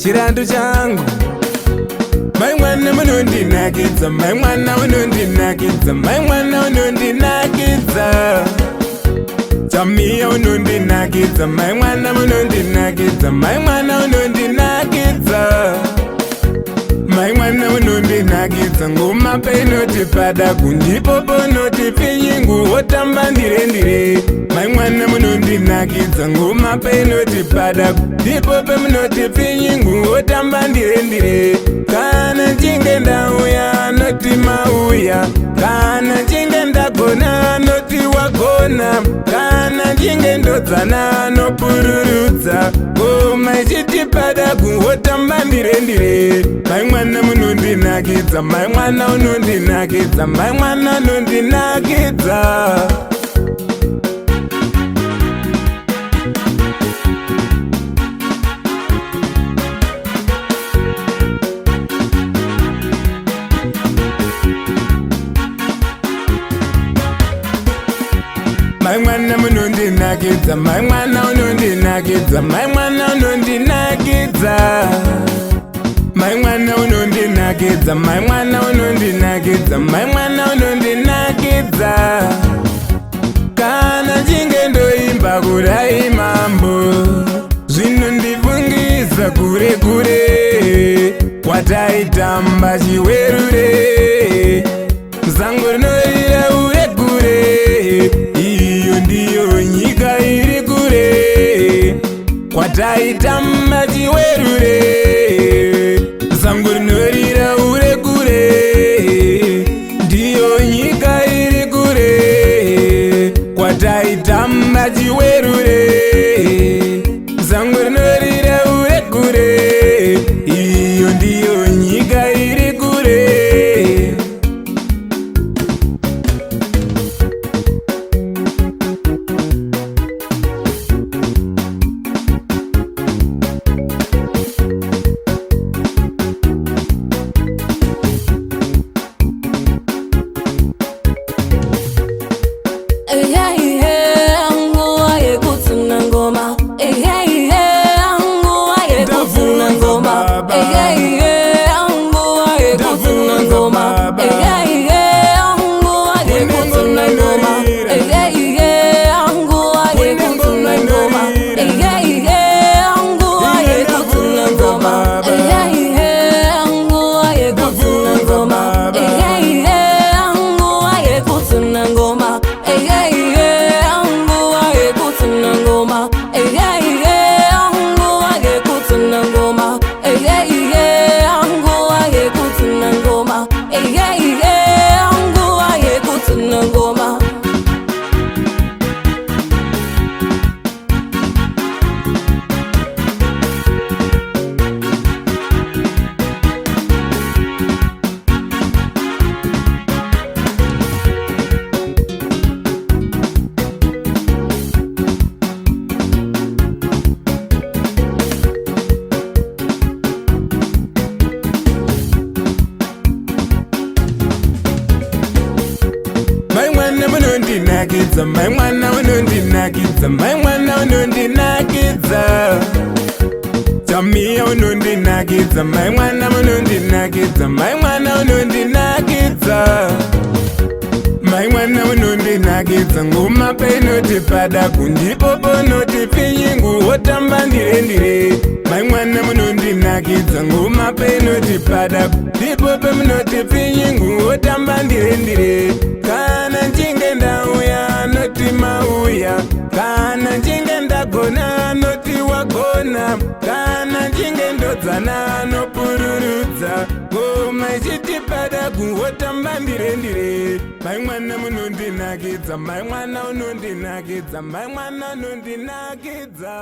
chirandu changu. Mai mwana unondinakidza, mai mwana unondinakidza, mai mwana unondinakidza. Chamia unondinakidza, mai mwana unondinakidza, mai mwana unondinakidza. Mai mwana unondinakidza, ngoma painoti pada kundipo ponoti pinyingu wotamba ndire. Mai mwana unondinakidza, ngoma painoti pada ndipo pamunoti pinyingu wotamba ndire. Kana chinge ndauya noti mauya, kana chinge ndagona noti wagona, kana chinge ndodzana nopururudza. Ngoma ichiti pada kuwotamba ndire. Mai mwana unondinakidza, mai mwana unondinakidza, mai mwana unondinakidza. Mai mwana unondinakidza, mai mwana unondinakidza, mai mwana unondinakidza. Mai mwana unondinakidza, mai mwana unondinakidza, mai mwana unondinakidza. Kana chinge ndoimba kurai mambo, zvinondivungisa kure kwataitamba chiwerure. Zango rinorira uregure, iyo ndiyo nyika iri kure kwataitamba chiwerure. Zango rinorira uregure, ndiyo nyika iri kure kwataitamba chiwerure. Zango rinorira uregure, iyo ndiyo nyika iri kure. Unondinakidza, mai mwana unondinakidza, mai mwana unondinakidza. Chamia unondinakidza, mai mwana unondinakidza, mai mwana unondinakidza. Mai mwana unondinakidza, ngoma painoti pada kundipo ponoti pinyingu wotamba ndire. Mai mwana unondinakidza, ngoma painoti pada ndipo pamunoti pinyingu wotamba ndire. Kana chinge ndauya noti mauya, kana chinge ndagona noti wagona, kana chinge ndodzana nopururudza. Ngoma ichiti pada kuwotamba ndire. Mai mwana unondinakidza, mai mwana unondinakidza, mai mwana unondinakidza.